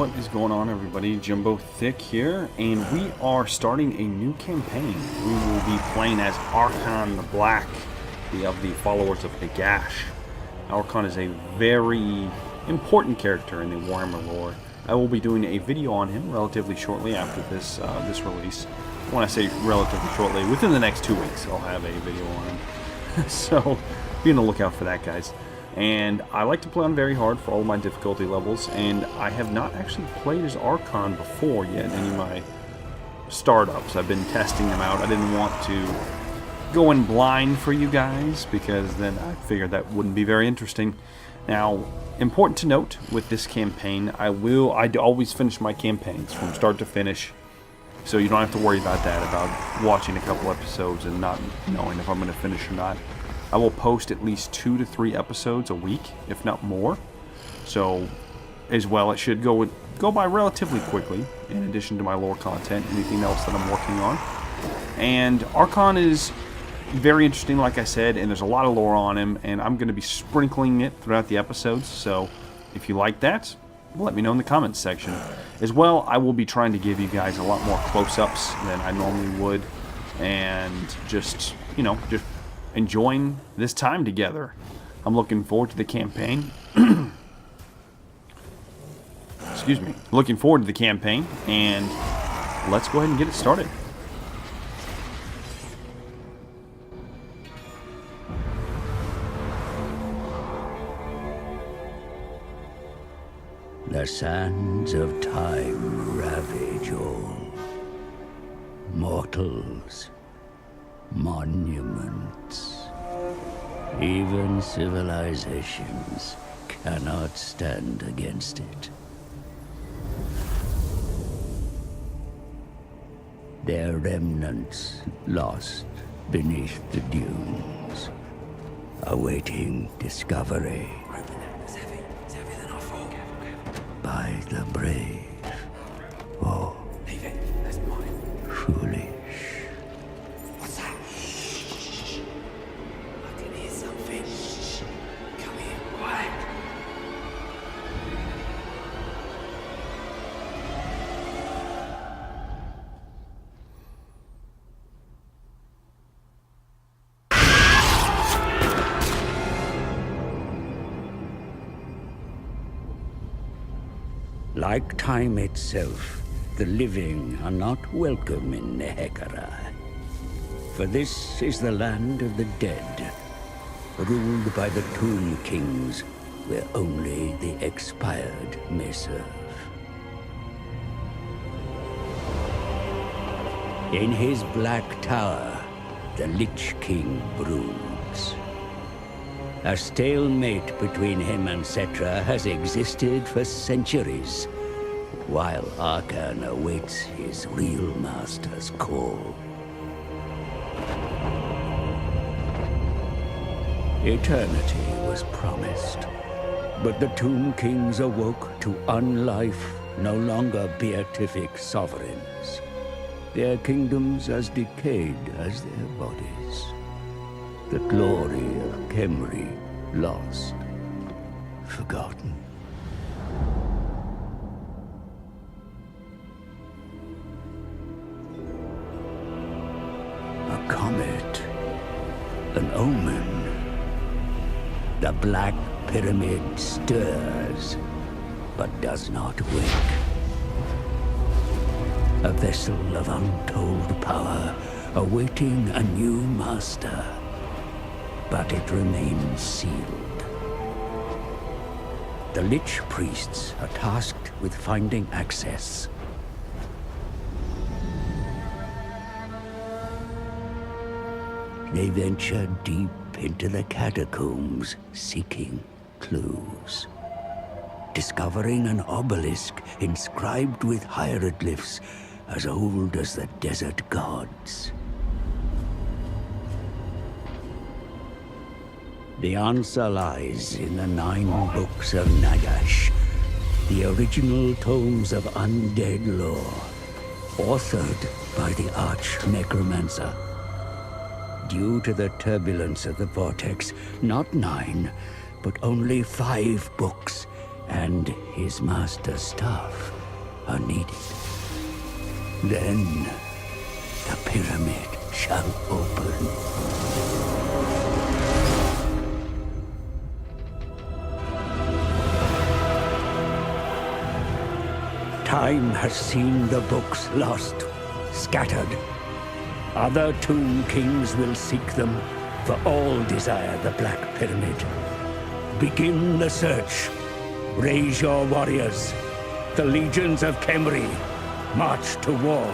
What is going on, everybody? Jumbo Thick here, and we are starting a new campaign. We will be playing as Archon the Black, of the followers of Nagash. Archon is a very important character in the Warhammer lore. I will be doing a video on him relatively shortly after this release. When I say relatively shortly, within the next 2 weeks, I'll have a video on him. So be on the lookout for that, guys. And I like to play on very hard for all of my difficulty levels, and I have not actually played as Archon before yet in any of my startups. I've been testing them out. I didn't want to go in blind for you guys, because then I figured that wouldn't be very interesting. Now, important to note with this campaign, I always finish my campaigns from start to finish, so you don't have to worry about that, about watching a couple episodes and not knowing if I'm going to finish or not. I will post at least 2 to 3 episodes a week, if not more. So, as well, it should go by relatively quickly, in addition to my lore content, anything else that I'm working on. And Archon is very interesting, like I said, and there's a lot of lore on him, and I'm going to be sprinkling it throughout the episodes. So, if you like that, let me know in the comments section. As well, I will be trying to give you guys a lot more close-ups than I normally would, and just enjoying this time together. I'm looking forward to the campaign. Excuse me. Looking forward to the campaign, and let's go ahead and get it started. The sands of time ravage all. Mortals, monuments, even civilizations cannot stand against it. Their remnants lost beneath the dunes, awaiting discovery by the brave or foolish. What's that? Shh. I can hear something. Shh. Come here, quiet. Like time itself, the living are not welcome in Nehekara. For this is the land of the dead, ruled by the Tomb Kings, where only the expired may serve. In his black tower, the Lich King broods. A stalemate between him and Cetra has existed for centuries, while Archon awaits his real master's call. Eternity was promised, but the Tomb Kings awoke to unlife, no longer beatific sovereigns. Their kingdoms as decayed as their bodies. The glory of Khemri lost, forgotten. A comet, an omen. The Black Pyramid stirs, but does not wake. A vessel of untold power, awaiting a new master. But it remains sealed. The Lich Priests are tasked with finding access. They venture deep into the catacombs, seeking clues. Discovering an obelisk inscribed with hieroglyphs as old as the desert gods. The answer lies in the 9 books of Nagash, the original tomes of undead lore, authored by the Arch-Necromancer. Due to the turbulence of the vortex, not 9, but only 5 books and his master's staff are needed. Then the pyramid shall open. Time has seen the books lost, scattered. Other tomb kings will seek them, for all desire the Black Pyramid. Begin the search. Raise your warriors. The legions of Khemri march to war.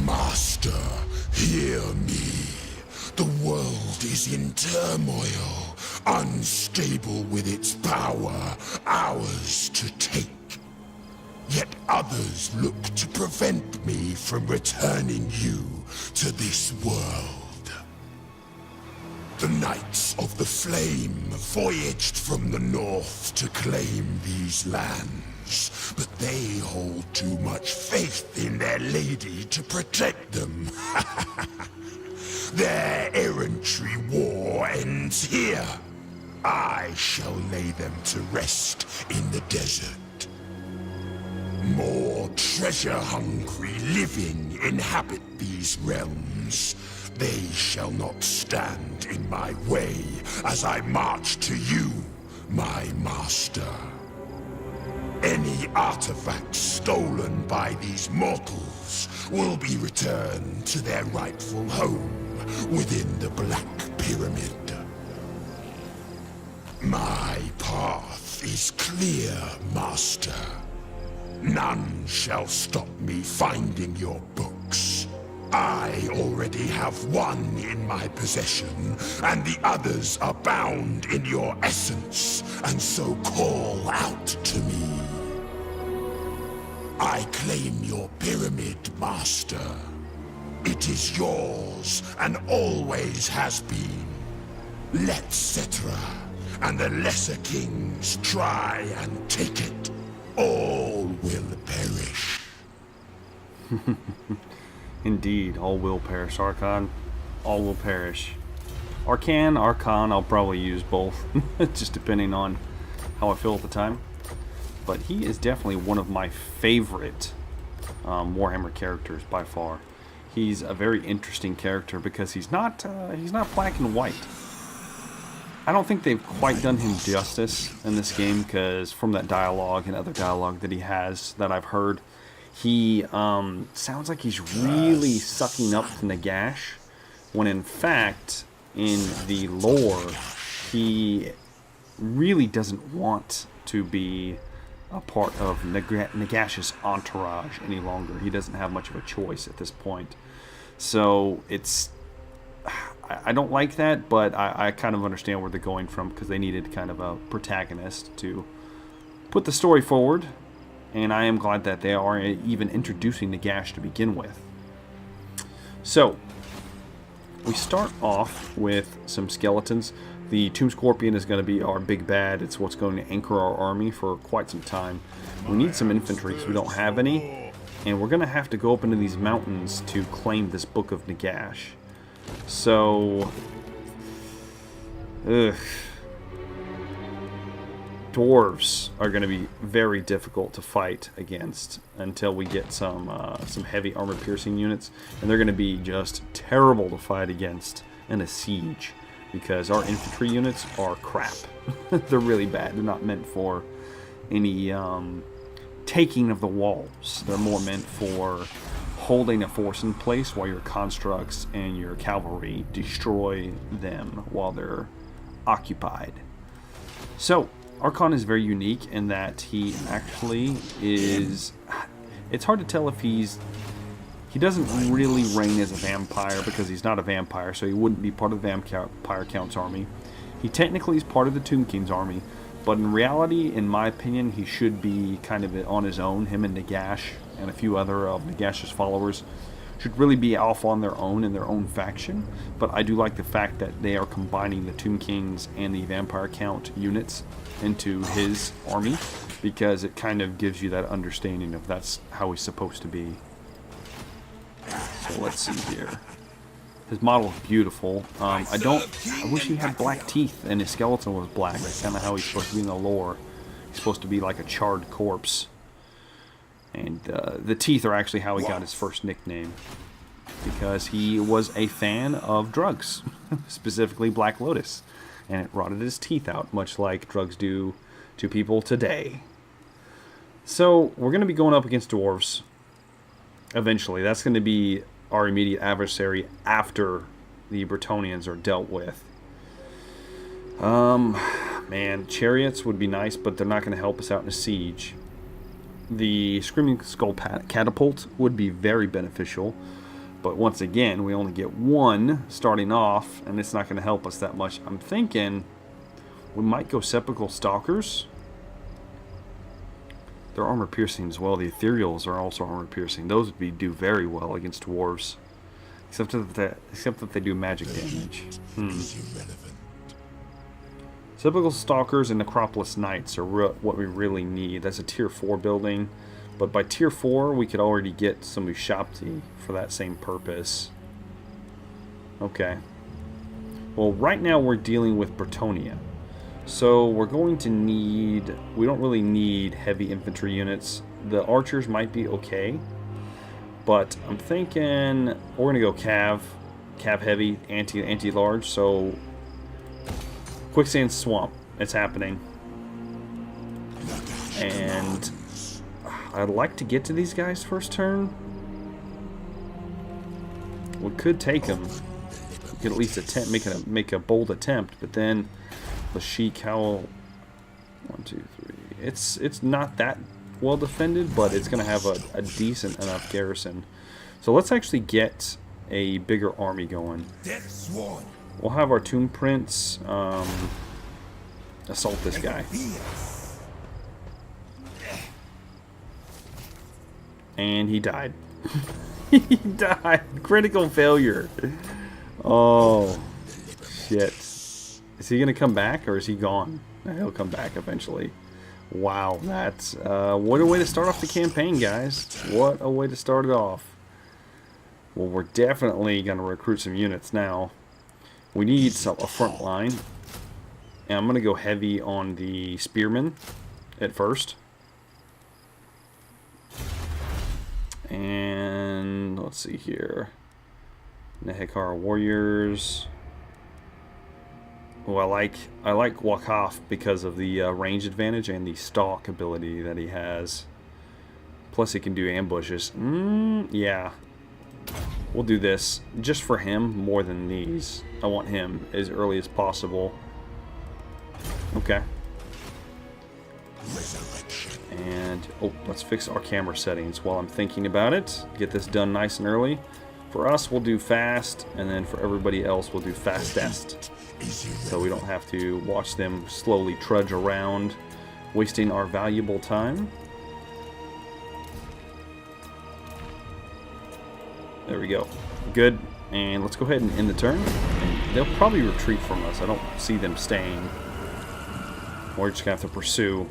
Master, hear me. The world is in turmoil, unstable with its power, ours to take. Yet others look to prevent me from returning you to this world. The Knights of the Flame voyaged from the north to claim these lands, but they hold too much faith in their lady to protect them. Their errantry war ends here. I shall lay them to rest in the desert. More treasure-hungry living inhabit these realms. They shall not stand in my way as I march to you, my master. Any artifacts stolen by these mortals will be returned to their rightful home within the Black Pyramid. My path is clear, master. None shall stop me finding your books. I already have one in my possession, and the others are bound in your essence, and so call out to me. I claim your pyramid, master. It is yours, and always has been. Let Cetra and the lesser kings try and take it. All will perish. Indeed, all will perish. Archon, all will perish. Arcane, Archon, I'll probably use both, just depending on how I feel at the time. But he is definitely one of my favorite Warhammer characters by far. He's a very interesting character because he's not black and white. I don't think they've quite done him justice in this game, because from that dialogue and other dialogue that he has that I've heard, he sounds like he's really sucking up to Nagash, when in fact, in the lore, he really doesn't want to be a part of Nagash's entourage any longer. He doesn't have much of a choice at this point. So it's... I don't like that, but I kind of understand where they're going from, because they needed kind of a protagonist to put the story forward, and I am glad that they are even introducing Nagash to begin with. So, we start off with some skeletons. The Tomb Scorpion is going to be our big bad. It's what's going to anchor our army for quite some time. We need some infantry because we don't have any, and we're going to have to go up into these mountains to claim this Book of Nagash. So, dwarves are going to be very difficult to fight against until we get some heavy armor-piercing units, and they're going to be just terrible to fight against in a siege, because our infantry units are crap. They're really bad. They're not meant for any taking of the walls. They're more meant for holding a force in place while your constructs and your cavalry destroy them while they're occupied. So, Archon is very unique in that he actually is... It's hard to tell if he doesn't really reign as a vampire, because he's not a vampire, so he wouldn't be part of the Vampire Count's army. He technically is part of the Tomb King's army, but in reality, in my opinion, he should be kind of on his own. Him and Nagash and a few other of Nagash's followers should really be off on their own in their own faction. But I do like the fact that they are combining the Tomb Kings and the Vampire Count units into his army, because it kind of gives you that understanding of that's how he's supposed to be. So let's see here. His model is beautiful. I wish he had black teeth and his skeleton was black. That's kind of how he's supposed to be in the lore. He's supposed to be like a charred corpse. And the teeth are actually how he got his first nickname. Because he was a fan of drugs. Specifically Black Lotus. And it rotted his teeth out, much like drugs do to people today. So, we're going to be going up against dwarves. Eventually. That's going to be our immediate adversary after the Bretonnians are dealt with. Man, chariots would be nice, but they're not going to help us out in a siege. The Screaming Skull catapult would be very beneficial, but once again, we only get one starting off, and it's not going to help us that much. I'm thinking we might go Sepulchral Stalkers. They're armor piercing as well. The ethereals are also armor piercing. Those would do very well against dwarves, except that they do magic damage. Sepulchral Stalkers and Necropolis Knights are what we really need. That's a tier 4 building, but by tier 4 we could already get some Ushabti for that same purpose. Okay. Well, right now we're dealing with Bretonnia. So we're going to need, we don't really need heavy infantry units. The archers might be okay, but I'm thinking we're going to go cav heavy, anti-large, so Quicksand Swamp, it's happening. And I'd like to get to these guys first turn. We could take them. We could at least attempt, make a bold attempt, but then the Sheik, how 1, 2, 3. It's not that well defended, but it's going to have a decent enough garrison. So let's actually get a bigger army going. We'll have our Tomb Prince assault this guy. And he died. He died. Critical failure. Oh, shit. Is he going to come back, or is he gone? He'll come back eventually. Wow, that's... what a way to start off the campaign, guys. What a way to start it off. Well, we're definitely going to recruit some units now. We need a front line. And I'm going to go heavy on the spearmen at first. And let's see here. Nehekar warriors. Oh, I like Wakaf because of the range advantage and the stalk ability that he has. Plus he can do ambushes. Yeah. We'll do this just for him more than these. I want him as early as possible. Okay. And, oh, let's fix our camera settings while I'm thinking about it. Get this done nice and early. For us, we'll do fast, and then for everybody else, we'll do fastest. So we don't have to watch them slowly trudge around, wasting our valuable time. There we go. Good. And let's go ahead and end the turn. And they'll probably retreat from us. I don't see them staying. We're just going to have to pursue.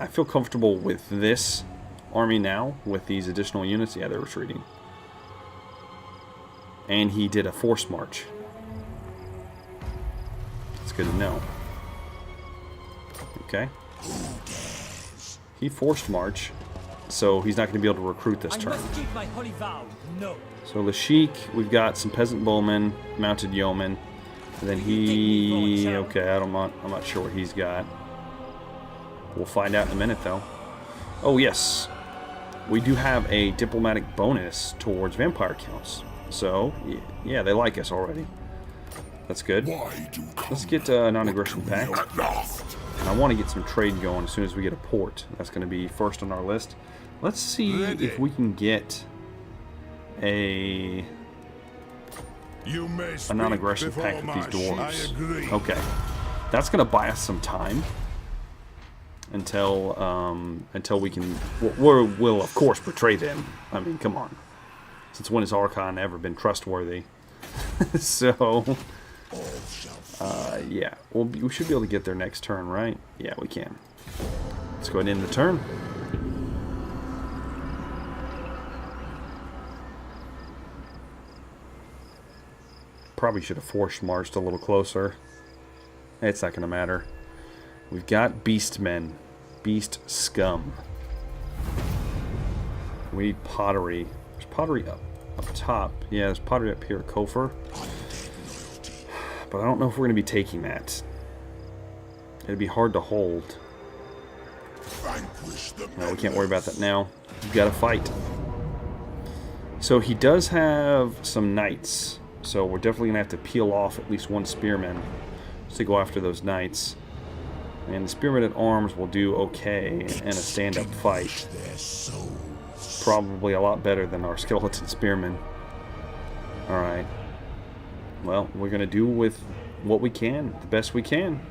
I feel comfortable with this army now, with these additional units. Yeah, they're retreating. And he did a force march. That's good to know. Okay. He forced march, so he's not going to be able to recruit this turn. So the Sheik, we've got some peasant bowmen, mounted yeomen, and then he... Okay, I'm not sure what he's got. We'll find out in a minute, though. Oh, yes. We do have a diplomatic bonus towards vampire counts. So, yeah, they like us already. That's good. Let's get a non-aggression pact. And I want to get some trade going as soon as we get a port. That's going to be first on our list. Let's see if we can get a non-aggression pact with these dwarves. Okay. That's going to buy us some time. Until we can... We'll, of course, betray them. I mean, come on. Since when has Archon ever been trustworthy? So... yeah. We should be able to get there next turn, right? Yeah, we can. Let's go ahead and end the turn. probably should have force marched a little closer. It's not going to matter. We've got beastmen. Beast scum. We need pottery. There's pottery up top. Yeah, there's pottery up here at Kofor. But I don't know if we're going to be taking that. It'd be hard to hold. No, we can't worry about that now. We've got to fight. So he does have some knights. So we're definitely going to have to peel off at least one spearman to go after those knights. And the spearmen at arms will do okay in a stand-up fight. Probably a lot better than our skeleton spearmen. Alright. Well, we're going to do with what we can, the best we can.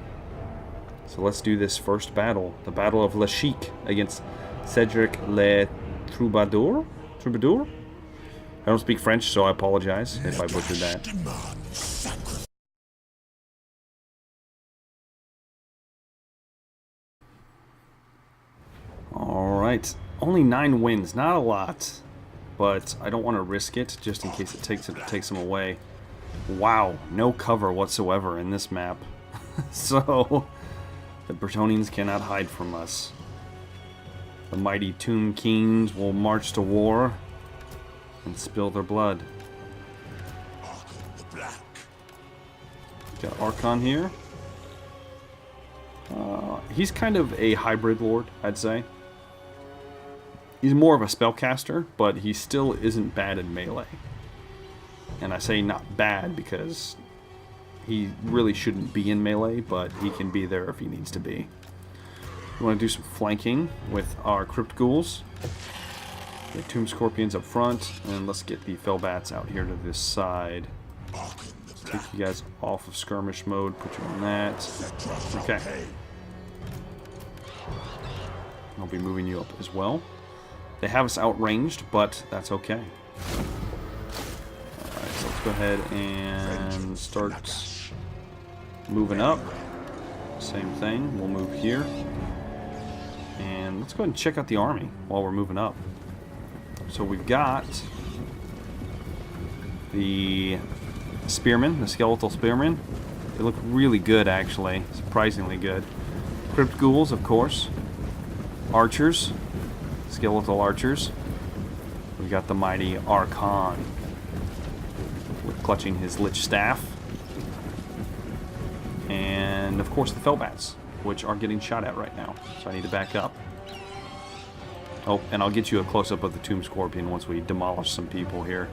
So let's do this first battle. The Battle of Le Chic against Cedric Le Troubadour? Troubadour? I don't speak French, so I apologize if I butchered that. Alright. Only 9 wins. Not a lot. But I don't want to risk it, just in case it takes them away. Wow. No cover whatsoever in this map. So, the Bretonnians cannot hide from us. The mighty Tomb Kings will march to war and spill their blood. Got Archon here. He's kind of a hybrid lord, I'd say. He's more of a spellcaster, but he still isn't bad in melee. And I say not bad because he really shouldn't be in melee, but he can be there if he needs to be. We want to do some flanking with our Crypt Ghouls. The Tomb Scorpions up front, and let's get the Fellbats out here to this side. Let's take you guys off of skirmish mode, put you on that. Okay. I'll be moving you up as well. They have us outranged, but that's okay. Alright, so let's go ahead and start moving up. Same thing, we'll move here. And let's go ahead and check out the army while we're moving up. So we've got the spearmen, the skeletal spearmen. They look really good, actually. Surprisingly good. Crypt Ghouls, of course. Archers. Skeletal archers. We've got the mighty Archon with clutching his lich staff. And, of course, the Fellbats, which are getting shot at right now. So I need to back up. Oh, and I'll get you a close-up of the Tomb Scorpion once we demolish some people here.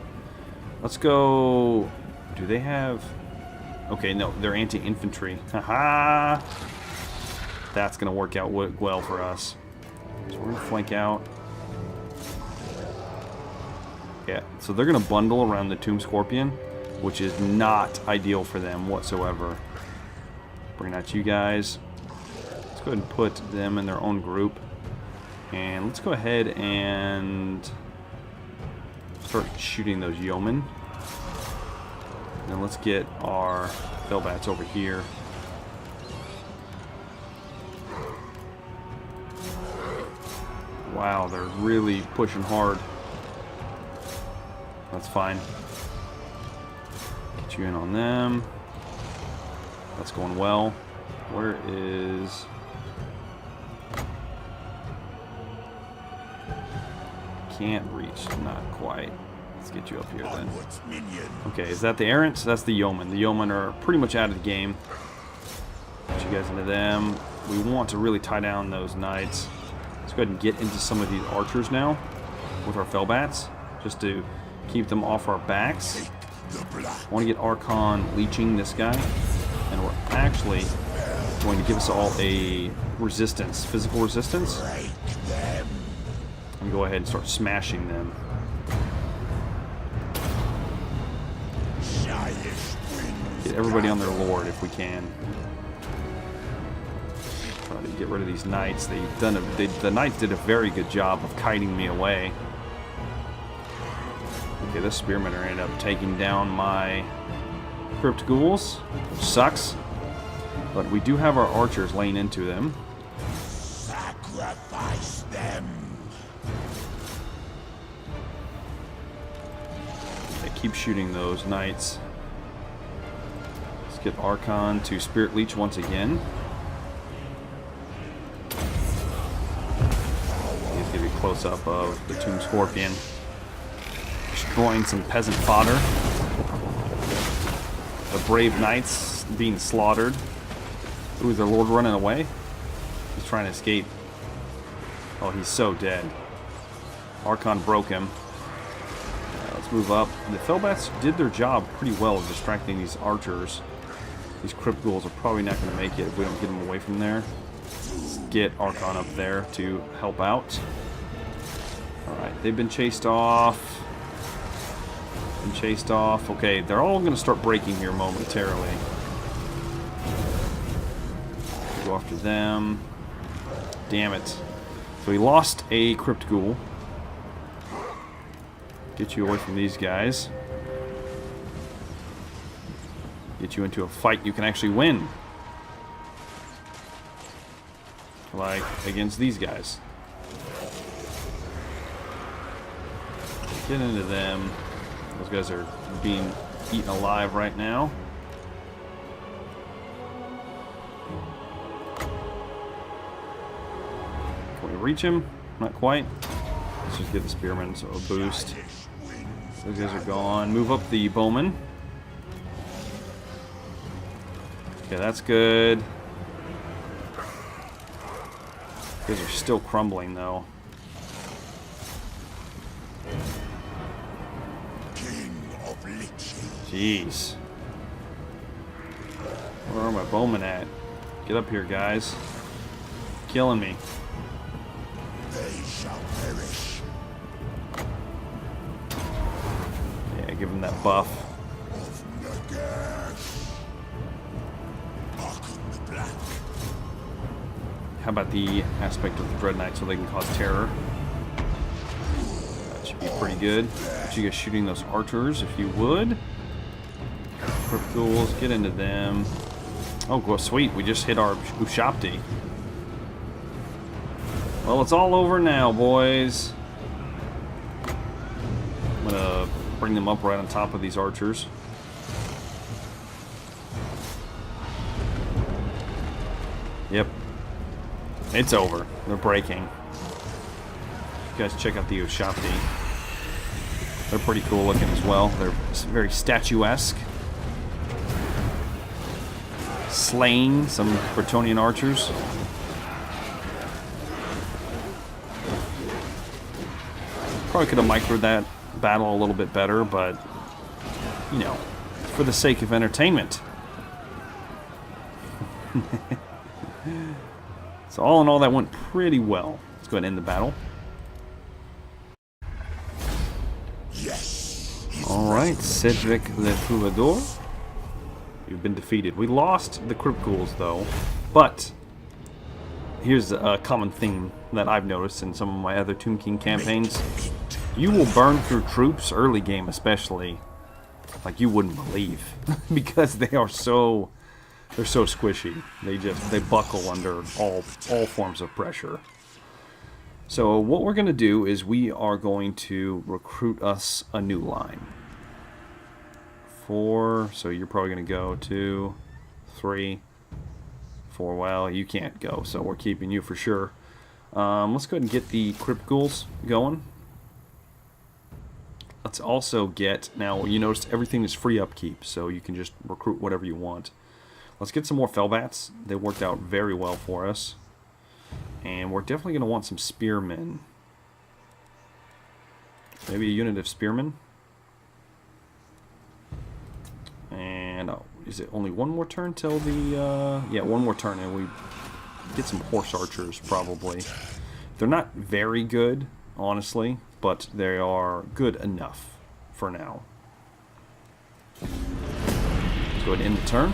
Let's go... Do they have... Okay, no, they're anti-infantry. Haha! That's going to work out well for us. So we're going to flank out. Yeah, so they're going to bundle around the Tomb Scorpion, which is not ideal for them whatsoever. Bring out you guys. Let's go ahead and put them in their own group. And let's go ahead and start shooting those yeomen. And let's get our Fellbats over here. Wow, they're really pushing hard. That's fine. Get you in on them. That's going well. Where is... Can't reach, not quite. Let's get you up here then. Okay, is that the errants? That's the yeomen. The yeomen are pretty much out of the game. Put you guys into them. We want to really tie down those knights. Let's go ahead and get into some of these archers now with our Fellbats, just to keep them off our backs. I want to get Archon leeching this guy, and we're actually going to give us all a resistance, physical resistance. And go ahead and start smashing them. Get everybody on their lord if we can. Try to get rid of these knights. The knights did a very good job of kiting me away. Okay, this spearmen are ended up taking down my Crypt Ghouls, which sucks. But we do have our archers laying into them. Sacrifice them. Keep shooting those knights. Let's get Archon to Spirit Leech once again. He's going to be close up of the Tomb Scorpion. Destroying some peasant fodder. The brave knights being slaughtered. Ooh, is their lord running away? He's trying to escape. Oh, he's so dead. Archon broke him. Let's move up. The Felbats did their job pretty well of distracting these archers. These Crypt Ghouls are probably not going to make it if we don't get them away from there. Let's get Archon up there to help out. Alright, they've been chased off. Okay, they're all going to start breaking here momentarily. Go after them. Damn it. So he lost a Crypt Ghoul. Get you away from these guys. Get you into a fight you can actually win. Like against these guys. Get into them. Those guys are being eaten alive right now. Can we reach him? Not quite. Let's just get the spearmen, so a boost. Those guys are gone. Move up the bowman. Okay, that's good. These are still crumbling, though. Jeez. Where are my bowmen at? Get up here, guys. Killing me. They shall perish. Yeah, give him that buff. How about the aspect of the Dread Knight so they can cause terror? That should be pretty good. Get you guys shooting those archers if you would. Crypt Ghouls, get into them. Oh, well, sweet. We just hit our Ushabti. Well, it's all over now, boys. I'm gonna bring them up right on top of these archers. Yep. It's over. They're breaking. You guys check out the Ushabti. They're pretty cool looking as well. They're very statuesque. Slaying some Bretonnian archers. Probably could have microed that battle a little bit better, but, you know, for the sake of entertainment. So all in all, that went pretty well. Let's go ahead and end the battle. Yes. Alright, Cedric Le Troubadour. You've been defeated. We lost the Crypt Ghouls, though. But here's a common theme that I've noticed in some of my other Tomb King campaigns. You will burn through troops, early game especially, like you wouldn't believe. Because they are so... they're so squishy. They buckle under all forms of pressure. So what we're going to do is we are going to recruit us a new line. 4, so you're probably going to go 2, 3, 4. Well, you can't go, so we're keeping you for sure. Let's go ahead and get the Crypt Ghouls going. Let's also get, now you notice everything is free upkeep, so you can just recruit whatever you want. Let's get some more Felbats. They worked out very well for us. And we're definitely going to want some Spearmen. Maybe a unit of Spearmen. And is it only one more turn till the... yeah, one more turn and we get some Horse Archers probably. They're not very good, honestly, but they are good enough for now. Let's go ahead and end the turn.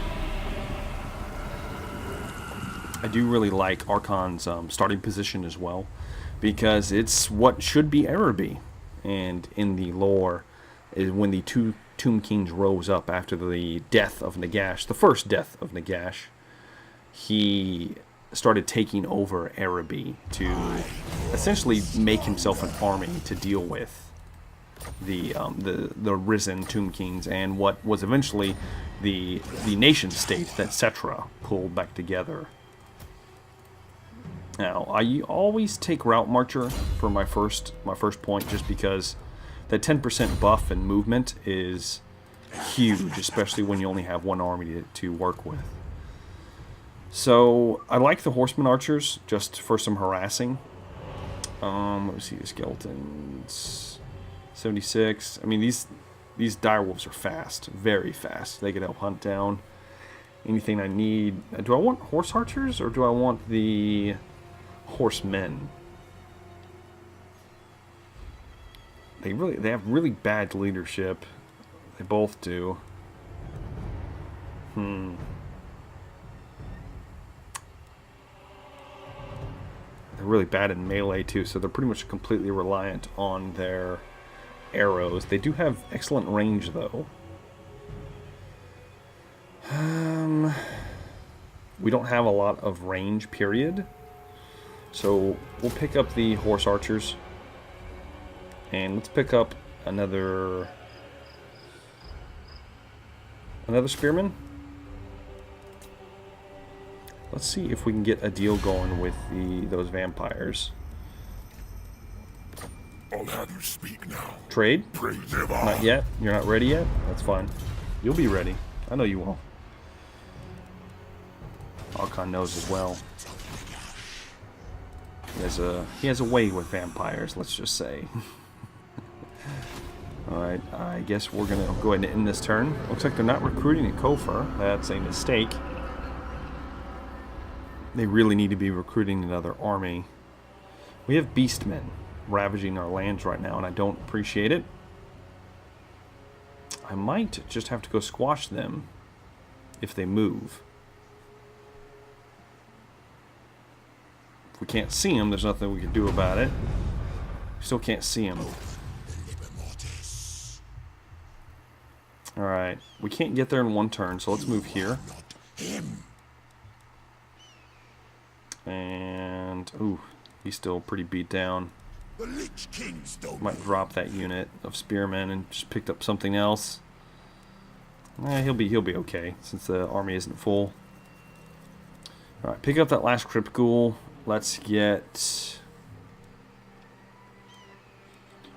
I do really like Archon's starting position as well, because it's what should be Araby. And in the lore, is when the two Tomb Kings rose up after the death of Nagash, the first death of Nagash, he started taking over Araby to essentially make himself an army to deal with the risen Tomb Kings and what was eventually the nation state that Cetra pulled back together. Now, I always take Route Marcher for my first point, just because that 10% buff and movement is huge, especially when you only have one army to work with. So I like the Horseman Archers just for some harassing. Let me see the skeletons. 76. I mean, these direwolves are fast, very fast. They can help hunt down anything I need. Do I want horse archers or do I want the horsemen? They have really bad leadership. They both do. They're really bad in melee too, so they're pretty much completely reliant on their arrows. They do have excellent range though. We don't have a lot of range, period. So we'll pick up the horse archers. And let's pick up another spearman. Let's see if we can get a deal going with those vampires. I'll have you speak now. Trade? Praise their honor. Not yet? You're not ready yet? That's fine. You'll be ready. I know you will. Archon knows as well. He has a way with vampires, let's just say. Alright, I guess we're going to go ahead and end this turn. Looks like they're not recruiting at Kofar. That's a mistake. They really need to be recruiting another army. We have beastmen ravaging our lands right now, and I don't appreciate it. I might just have to go squash them if they move. If we can't see them, there's nothing we can do about it. We still can't see them. Alright, we can't get there in one turn, so let's move here. And, ooh, he's still pretty beat down. Might drop that unit of spearmen and just picked up something else. He'll be okay, since the army isn't full. Alright, pick up that last Crypt Ghoul. Let's get...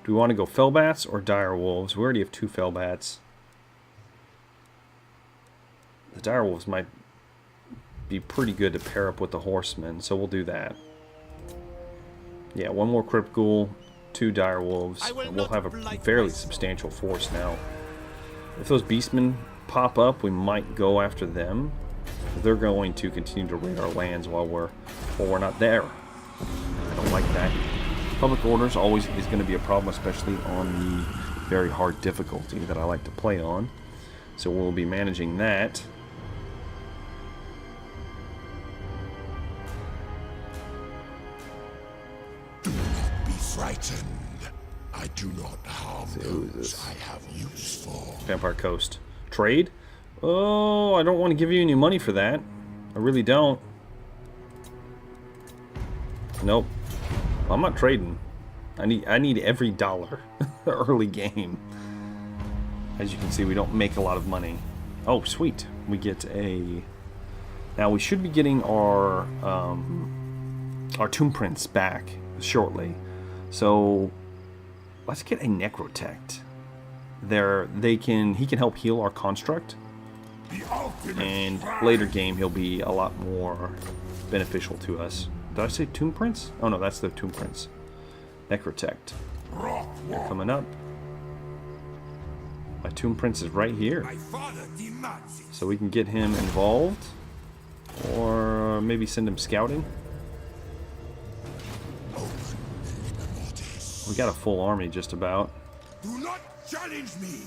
Do we want to go Fellbats or Dire Wolves? We already have 2 Fellbats. The Dire Wolves might be pretty good to pair up with the Horsemen, so we'll do that. Yeah, 1 more Crypt Ghoul, 2 Dire Wolves, and we'll have a fairly substantial force now. If those Beastmen pop up, we might go after them. They're going to continue to raid our lands while we're not there. I don't like that. Public orders always is going to be a problem, especially on the very hard difficulty that I like to play on. So we'll be managing that. Do not be frightened. I do not harm those I have use for. Vampire Coast. Trade? Oh, I don't want to give you any money for that. I really don't. Nope. I'm not trading. I need every dollar early game. As you can see, we don't make a lot of money. Oh, sweet. We get a... Now, we should be getting our tomb prints back shortly. So, let's get a Necrotect. He can help heal our construct. And later game, he'll be a lot more beneficial to us. Did I say tomb prints? Oh, no, that's the tomb prints. Necrotect. They're coming up. My tomb prince is right here. So we can get him involved. Or maybe send him scouting. We got a full army just about. Do not challenge me.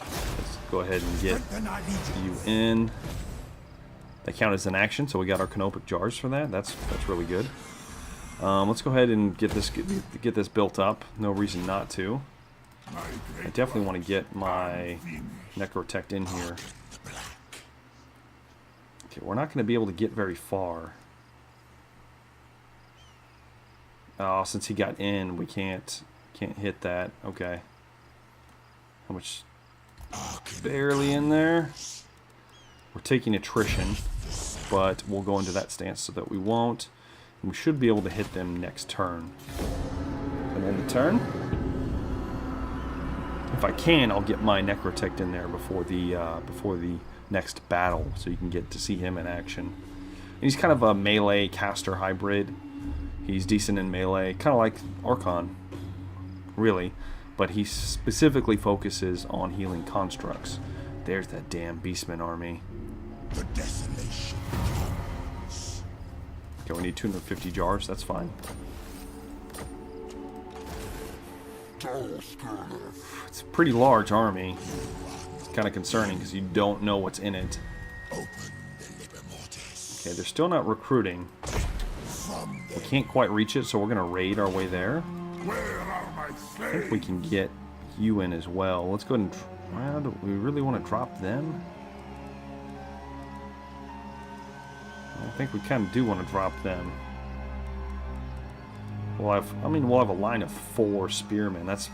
Let's go ahead and get you in. That counted as an action, so we got our canopic jars for that. That's really good. Let's go ahead and get this built up. No reason not to. I definitely want to get my Necrotect in here. Okay, we're not going to be able to get very far. Oh, since he got in, we can't Can't hit that. Okay. How much? Barely in there. We're taking attrition, but we'll go into that stance so that we won't. And we should be able to hit them next turn. And then the turn. If I can, I'll get my Necrotect in there before the next battle, so you can get to see him in action. And he's kind of a melee caster hybrid. He's decent in melee, kind of like Archon, really. But he specifically focuses on healing constructs. There's that damn Beastman army. The desolation comes. Okay, we need 250 jars. That's fine. It's a pretty large army. It's kind of concerning because you don't know what's in it. Okay, they're still not recruiting. We can't quite reach it, so we're going to raid our way there. I think we can get you in as well. Let's go ahead and... Well, do we really want to drop them? I think we kind of do want to drop them. We'll have a line of 4 spearmen. That's...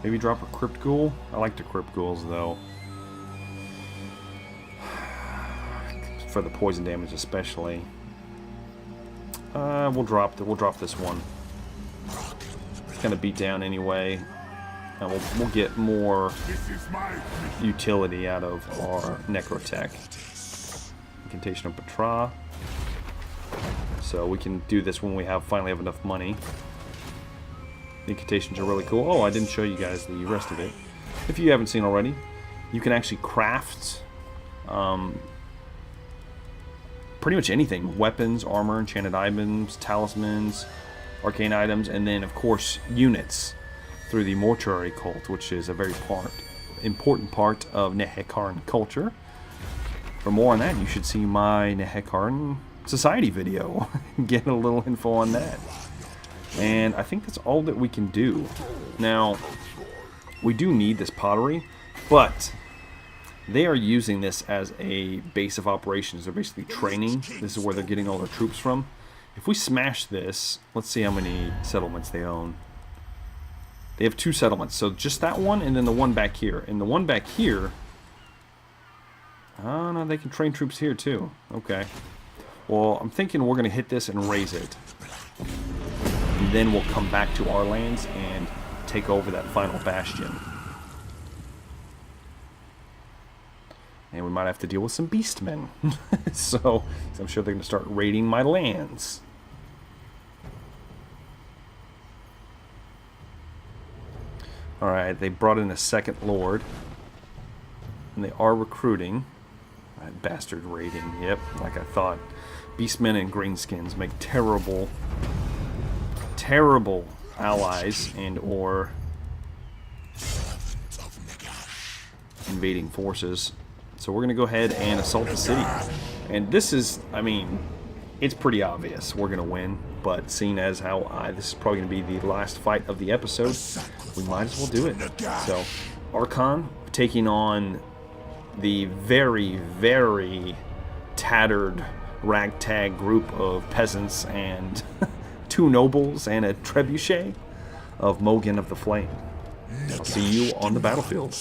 Maybe drop a Crypt Ghoul? I like the Crypt Ghouls, though. For the poison damage, especially. We'll drop this one. It's gonna beat down anyway. And we'll get more utility out of our Necrotech. Incantation of Petra. So we can do this when we finally have enough money. The incantations are really cool. Oh, I didn't show you guys the rest of it. If you haven't seen already, you can actually craft pretty much anything. Weapons, armor, enchanted items, talismans, arcane items, and then, of course, units through the mortuary cult, which is a very important part of Nehekaran culture. For more on that, you should see my Nehekaran Society video. Get a little info on that. And I think that's all that we can do. Now, we do need this pottery, but they are using this as a base of operations. They're basically training. This is where they're getting all their troops from. If we smash this, let's see how many settlements they own. They have 2 settlements, so just that one and then the one back here. And the one back here... Oh, no, they can train troops here too. Okay. Well, I'm thinking we're going to hit this and raise it. And then we'll come back to our lands and take over that final bastion. And we might have to deal with some beastmen. So I'm sure they're going to start raiding my lands. Alright, they brought in a second lord. And they are recruiting. That bastard raiding. Yep, like I thought. Beastmen and greenskins make terrible allies and or invading forces. So we're going to go ahead and assault the city. And this is, I mean, it's pretty obvious we're going to win. But seeing as how this is probably going to be the last fight of the episode, we might as well do it. So, Archon taking on the very, very tattered ragtag group of peasants and 2 nobles and a trebuchet of Mogan of the Flame. I'll see you on the battlefield.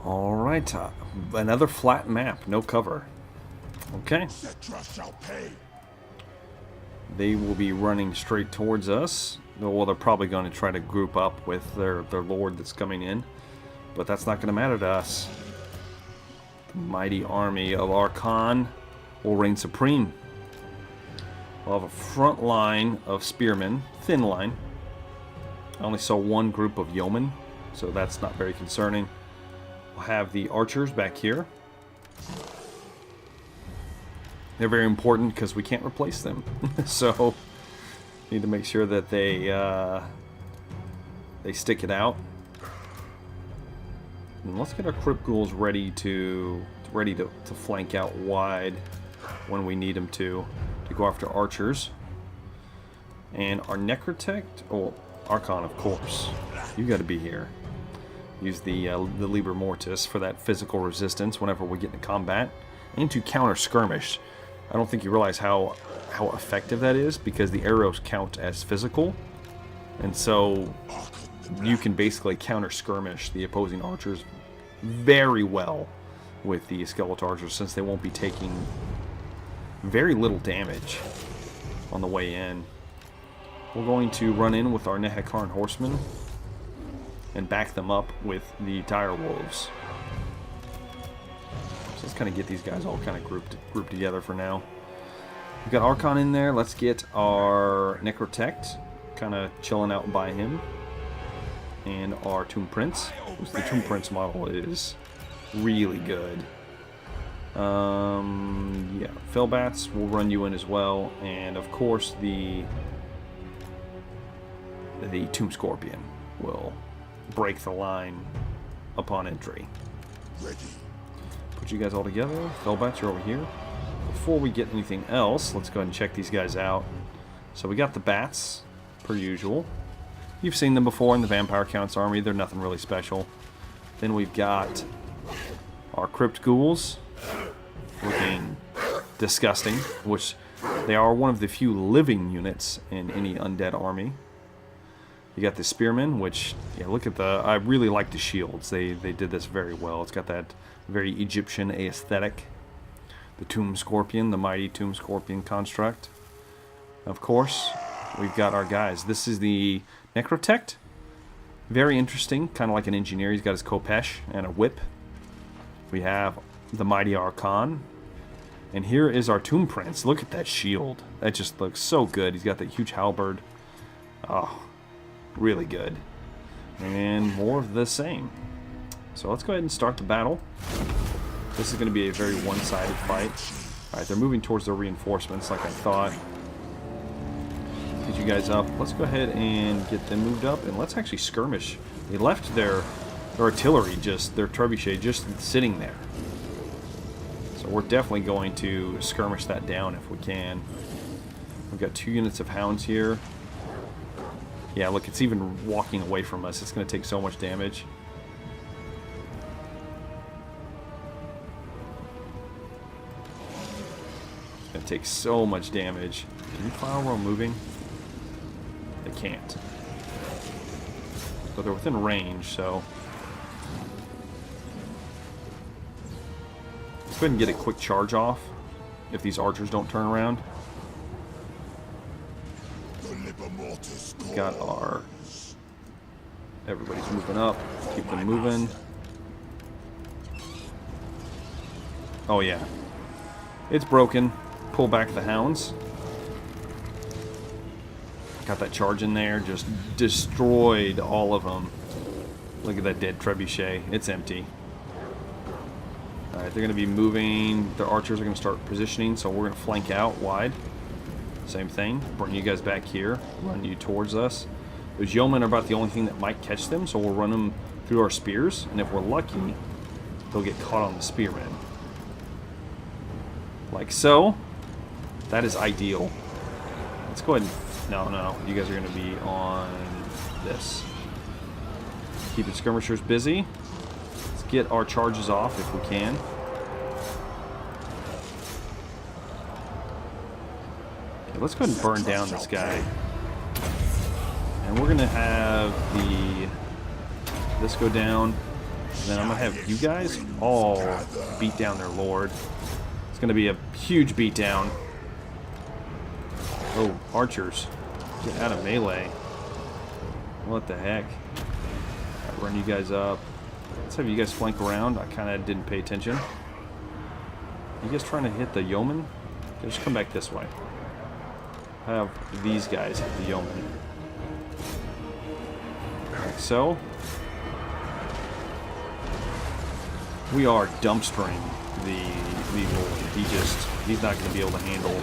Alright, another flat map, no cover. Okay. They will be running straight towards us. Well, they're probably going to try to group up with their lord that's coming in. But that's not going to matter to us. The mighty army of Archon will reign supreme. We'll have a front line of spearmen, thin line. I only saw 1 group of yeomen, so that's not very concerning. We'll have the archers back here. They're very important because we can't replace them. So, need to make sure that they stick it out. And let's get our Crypt Ghouls ready to flank out wide when we need them to go after archers. And our Necrotect, oh, Archon, of course. You got to be here. Use the Liber Mortis for that physical resistance whenever we get into combat, and to counter skirmish. I don't think you realize how effective that is, because the arrows count as physical, and so you can basically counter skirmish the opposing archers very well with the skeletal archers, since they won't be taking very little damage on the way in. We're going to run in with our Nehekarn horsemen and back them up with the dire wolves. So let's kind of get these guys all kind of grouped together for now. We've got Archon in there. Let's get our Necrotect kind of chilling out by him. And our Tomb Prince. The Tomb Prince model is really good. Yeah, Fellbats will run you in as well. And of course the Tomb Scorpion will break the line upon entry. Ready. Put you guys all together. Fellbats, you're over here. Before we get anything else, let's go ahead and check these guys out. So we got the bats, per usual. You've seen them before in the Vampire Count's army. They're nothing really special. Then we've got our Crypt Ghouls, looking disgusting, which they are one of the few living units in any undead army. You got the Spearmen, which, yeah, look at the... I really like the shields. They did this very well. It's got that very Egyptian aesthetic. The Tomb Scorpion, the mighty Tomb Scorpion construct. Of course, we've got our guys. This is the Necrotect. Very interesting, kind of like an engineer. He's got his Khopesh and a whip. We have the mighty Archon. And here is our Tomb Prince. Look at that shield. That just looks so good. He's got that huge halberd. Oh, really good. And more of the same. So let's go ahead and start the battle. This is going to be a very one-sided fight. Alright, they're moving towards their reinforcements like I thought. Get you guys up. Let's go ahead and get them moved up, and let's actually skirmish. They left their artillery, their trebuchet, just sitting there. So we're definitely going to skirmish that down if we can. We've got 2 units of hounds here. Yeah, look, it's even walking away from us. It's going to take so much damage. It's going to take so much damage. Can you fire while moving? They can't. But they're within range, so... let's go ahead and get a quick charge off if these archers don't turn around. Got our... everybody's moving up. Keep them moving. Oh yeah. It's broken. Pull back the hounds. Got that charge in there. Just destroyed all of them. Look at that dead trebuchet. It's empty. Alright, they're going to be moving. Their archers are going to start positioning, so we're going to flank out wide. Same thing. Bring you guys back here. Run you towards us. Those yeomen are about the only thing that might catch them, so we'll run them through our spears, and if we're lucky, they'll get caught on the spearmen. Like so. That is ideal. Let's go ahead and... No. You guys are going to be on this. Keeping skirmishers busy. Let's get our charges off if we can. Okay, let's go ahead and burn down this guy. And we're going to have this go down. And then I'm going to have you guys all beat down their lord. It's going to be a huge beatdown. Oh, archers. Get out of melee. What the heck? Right, run you guys up. Let's have you guys flank around. I kind of didn't pay attention. You guys trying to hit the yeoman? Okay, just come back this way. Have these guys hit the yeoman. Like so. We are dumpstering the lord. He's not going to be able to handle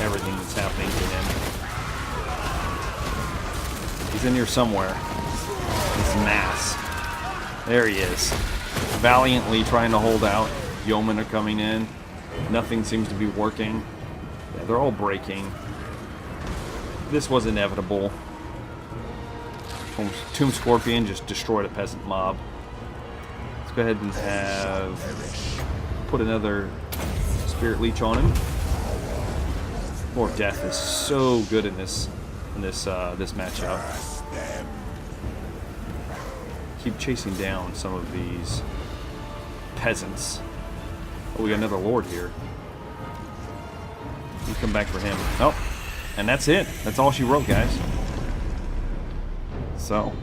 everything that's happening to him. He's in here somewhere. This mass. There he is. Valiantly trying to hold out. Yeomen are coming in. Nothing seems to be working. Yeah, they're all breaking. This was inevitable. Tomb Scorpion just destroyed a peasant mob. Let's go ahead and put another Spirit Leech on him. Lord Death is so good in this matchup. Keep chasing down some of these peasants. Oh, we got another Lord here. You come back for him. Oh, and that's it. That's all she wrote, guys. So,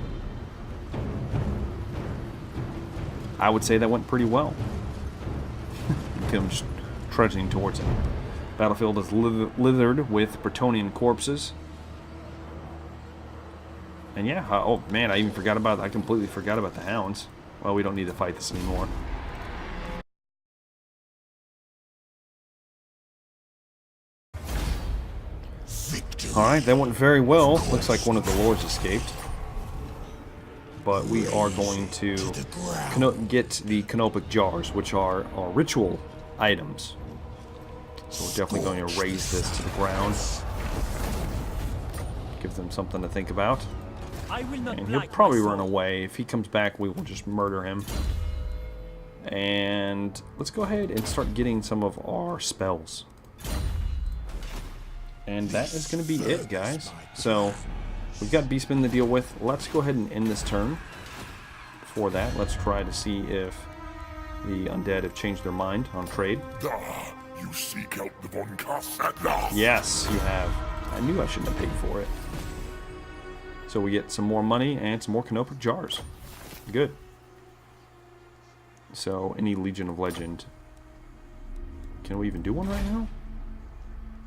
I would say that went pretty well. I'm just trudging towards it. Battlefield is littered with Bretonnian corpses. And yeah, oh man, I completely forgot about the hounds. Well, we don't need to fight this anymore. Alright, that went very well. Looks like one of the lords escaped. But we are going to get the canopic jars, which are ritual items. So we're definitely going to raise this to the ground. Give them something to think about. And he'll probably run away. If he comes back, we will just murder him. And let's go ahead and start getting some of our spells. And that is going to be it, guys. So, we've got Beastmen to deal with. Let's go ahead and end this turn. Before that, let's try to see if the undead have changed their mind on trade. You seek out the Von Kass at last. Yes, you have. I knew I shouldn't have paid for it. So we get some more money and some more canopic jars. Good. So, any Legion of Legend. Can we even do one right now?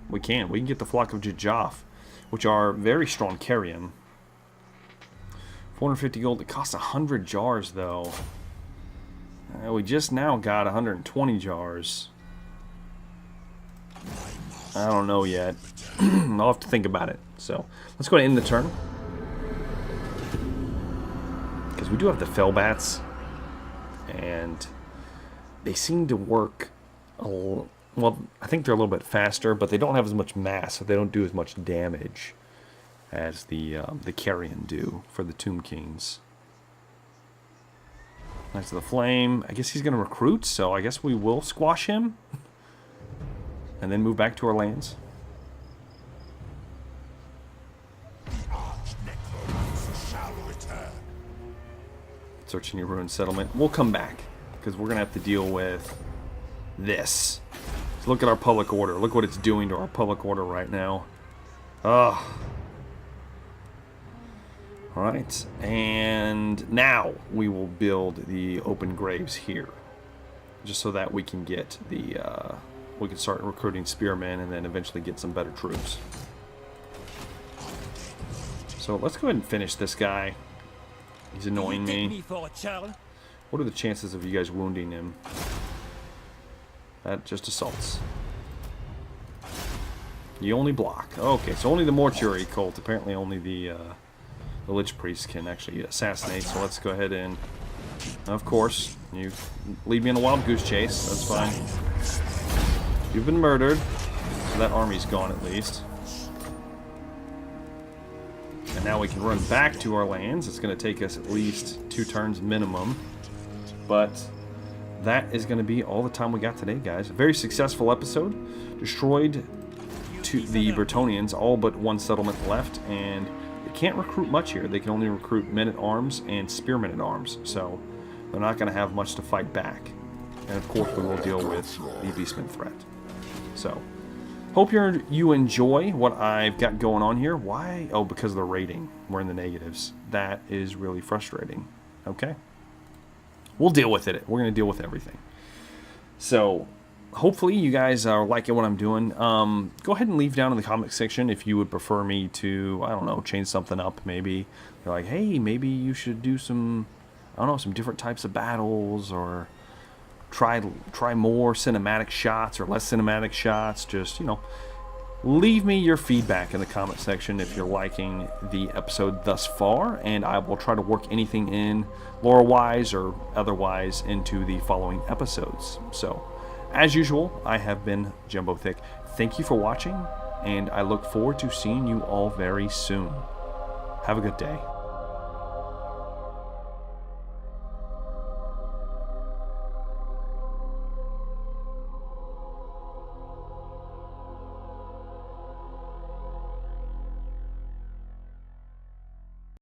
We can. We can get the Flock of Jajaf, which are very strong carrion. 450 gold. It costs 100 jars, though. We just now got 120 jars. I don't know yet. I'll have to think about it. So, let's go ahead and end the turn. Because we do have the Fellbats. And they seem to work a little... Well, I think they're a little bit faster, but they don't have as much mass, so they don't do as much damage as the Carrion do for the Tomb Kings. Knights of the Flame. I guess he's going to recruit, so I guess we will squash him. And then move back to our lands. Searching your ruined settlement. We'll come back, because we're going to have to deal with this. So look at our public order. Look what it's doing to our public order right now. Ugh. Alright, and now we will build the open graves here. Just so that we can get the, we can start recruiting spearmen and then eventually get some better troops. So let's go ahead and finish this guy. He's annoying me. What are the chances of you guys wounding him? That just assaults. You only block. Okay, so only the mortuary cult. Apparently only the Lich Priest can actually assassinate. So let's go ahead and... Of course, you lead me on a wild goose chase. That's fine. You've been murdered. So that army's gone at least. And now we can run back to our lands. It's going to take us at least 2 turns minimum. But... that is going to be all the time we got today, guys. A very successful episode. Destroyed the Bretonnians, all but 1 settlement left, and they can't recruit much here. They can only recruit men-at-arms and spearmen-at-arms, so they're not going to have much to fight back. And of course, we will deal with the Beastman threat. So, hope you enjoy what I've got going on here. Why? Oh, because of the rating. We're in the negatives. That is really frustrating. Okay. We'll deal with it. We're going to deal with everything. So, hopefully you guys are liking what I'm doing. Go ahead and leave down in the comment section if you would prefer me to, I don't know, change something up maybe. You're like, hey, maybe you should do some, I don't know, some different types of battles, or try more cinematic shots or less cinematic shots. Just, you know, leave me your feedback in the comment section if you're liking the episode thus far, and I will try to work anything in lore-wise or otherwise into the following episodes. So, as usual, I have been Jumbo Thick. Thank you for watching, and I look forward to seeing you all very soon. Have a good day.